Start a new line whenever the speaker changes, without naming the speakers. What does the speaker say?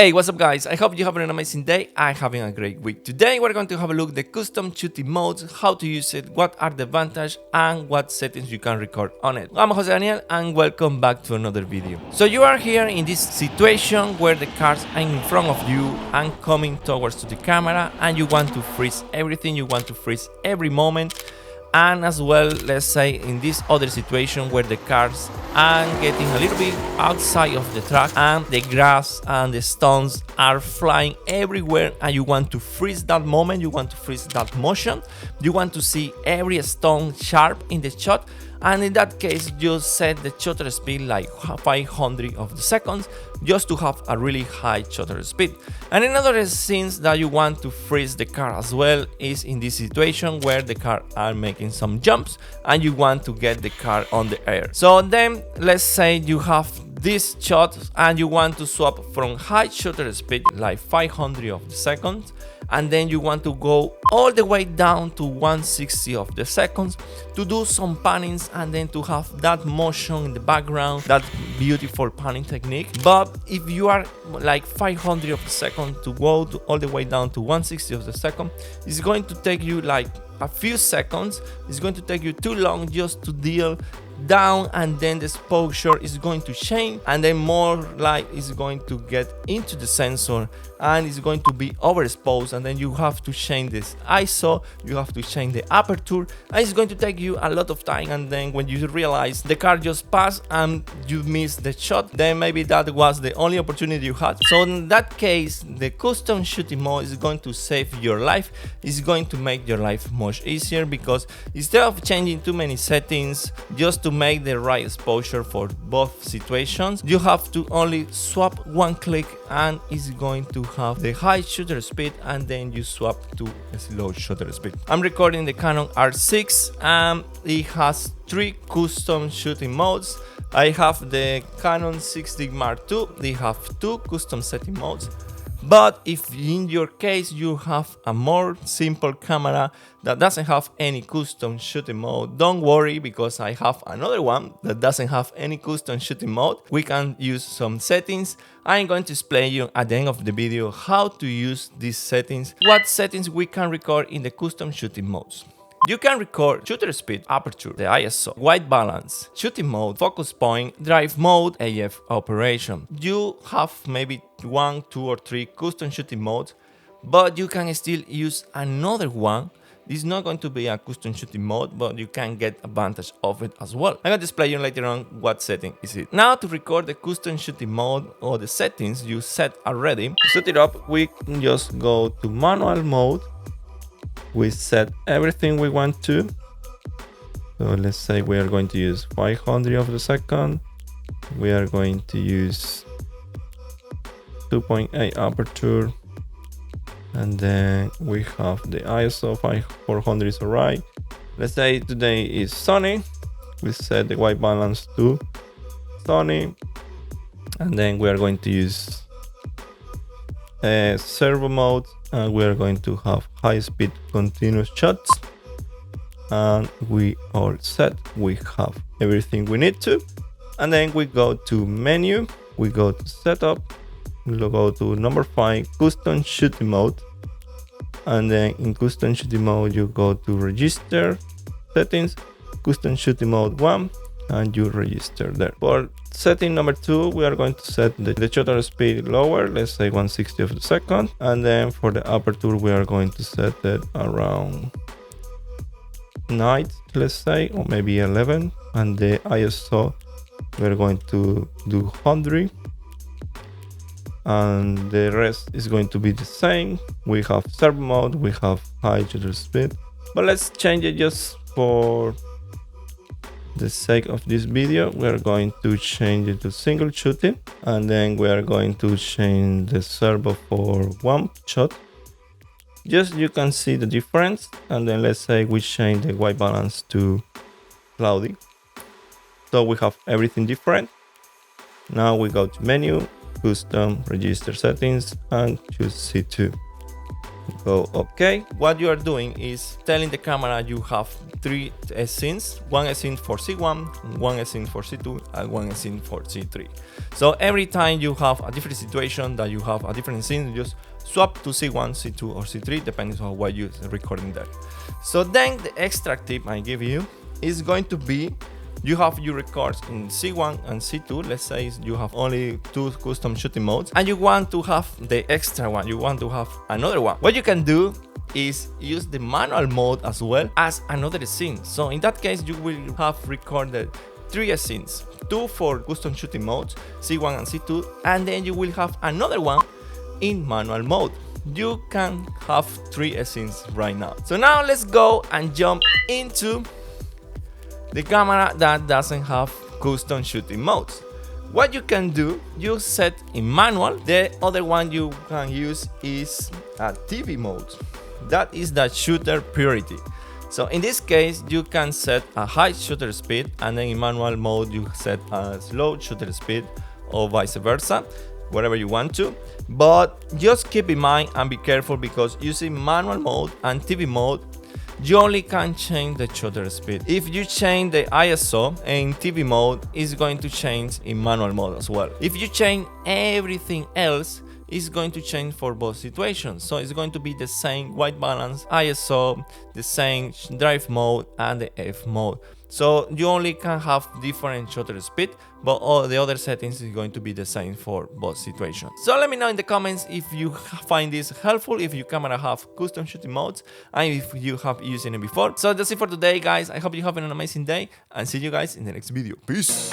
Hey, what's up guys? I hope you have an amazing day. I'm having a great week. Today we're going to have a look at the custom shooting modes, how to use it, what are the advantages and what settings you can record on it. I'm JDaniel and welcome back to another video. So you are here in this situation where the cars are in front of you and coming towards to the camera and you want to freeze everything, you want to freeze every moment. And as well, let's say in this other situation where the cars are getting a little bit outside of the track and the grass and the stones are flying everywhere and you want to freeze that moment, you want to freeze that motion, you want to see every stone sharp in the shot. And in that case, you set the shutter speed like 500 of the seconds just to have a really high shutter speed. And another sense that you want to freeze the car as well is in this situation where the car are making some jumps and you want to get the car on the air. So then let's say you have this shot and you want to swap from high shutter speed like 500 of the seconds and then you want to go all the way down to 160 of the seconds to do some pannings and then to have that motion in the background, that beautiful panning technique. But if you are like 500 of the second to go to all the way down to 160 of the second, it's going to take you like a few seconds. It's going to take you too long just to deal down, and then the exposure is going to change and then more light is going to get into the sensor and it's going to be overexposed, and then you have to change this ISO, you have to change the aperture, and it's going to take you a lot of time. And then when you realize the car just passed and you missed the shot, then maybe that was the only opportunity you had. So in that case, the custom shooting mode is going to save your life. It's going to make your life much easier because instead of changing too many settings just to make the right exposure for both situations, you have to only swap one click and it's going to have the high shutter speed and then you swap to a slow shutter speed. I'm recording the Canon R6 and it has 3 custom shooting modes. I have the Canon 6D Mark II, they have 2 custom setting modes. But if in your case you have a more simple camera that doesn't have any custom shooting mode, don't worry because I have another one that doesn't have any custom shooting mode. We can use some settings. I'm going to explain you at the end of the video how to use these settings, what settings we can record in the custom shooting modes. You can record shutter speed, aperture, the ISO, white balance, shooting mode, focus point, drive mode, AF operation. You have maybe 1, 2 or 3 custom shooting modes, but you can still use another one. This is not going to be a custom shooting mode, but you can get advantage of it as well. I'm going to explain you later on what setting is it. Now to record the custom shooting mode or the settings you set already, to set it up, we can just go to manual mode. We set everything we want to. So let's say we are going to use 500 of the second. We are going to use 2.8 aperture. And then we have the ISO 400 is alright. Let's say today is sunny. We set the white balance to sunny. And then we are going to use servo mode, and we are going to have high speed continuous shots, and we all set. We have everything we need to, and then we go to menu, we go to setup, we'll go to number 5 custom shooting mode, and then in custom shooting mode you go to register settings, custom shooting mode 1, and you register there. For setting number 2, we are going to set the shutter speed lower, let's say 160 of the second, and then for the aperture we are going to set it around 9, let's say, or maybe 11, and the ISO we are going to do 100, and the rest is going to be the same. We have servo mode, we have high shutter speed, but let's change it just for the sake of this video. We are going to change it to single shooting, and then we are going to change the servo for 1 shot. Just you can see the difference, and then let's say we change the white balance to cloudy. So we have everything different. Now we go to menu, custom, register settings, and choose C2. Go OK. What you are doing is telling the camera you have 3 scenes, one scene for C1, one scene for C2, and one scene for C3. So every time you have a different situation that you have a different scene, you just swap to C1, C2, or C3, depending on what you're recording there. So then the extra tip I give you is going to be, you have your records in C1 and C2. Let's say you have only 2 custom shooting modes and you want to have the extra one, you want to have another one. What you can do is use the manual mode as well as another scene. So in that case, you will have recorded 3 scenes, 2 for custom shooting modes, C1 and C2, and then you will have another one in manual mode. You can have 3 scenes right now. So now let's go and jump into the camera that doesn't have custom shooting modes. What you can do, you set in manual. The other one you can use is a TV mode. That is the shooter priority. So in this case, you can set a high shutter speed, and then in manual mode you set a slow shutter speed, or vice versa, whatever you want to. But just keep in mind and be careful, because using manual mode and TV mode, you only can change the shutter speed. If you change the ISO in TV mode, it's going to change in manual mode as well. If you change everything else, it's going to change for both situations. So it's going to be the same white balance, ISO, the same drive mode, and the F mode. So you only can have different shutter speed, but all the other settings is going to be the same for both situations. So let me know in the comments if you find this helpful, if your camera have custom shooting modes, and if you have used it before. So that's it for today, guys. I hope you have an amazing day, and see you guys in the next video. Peace.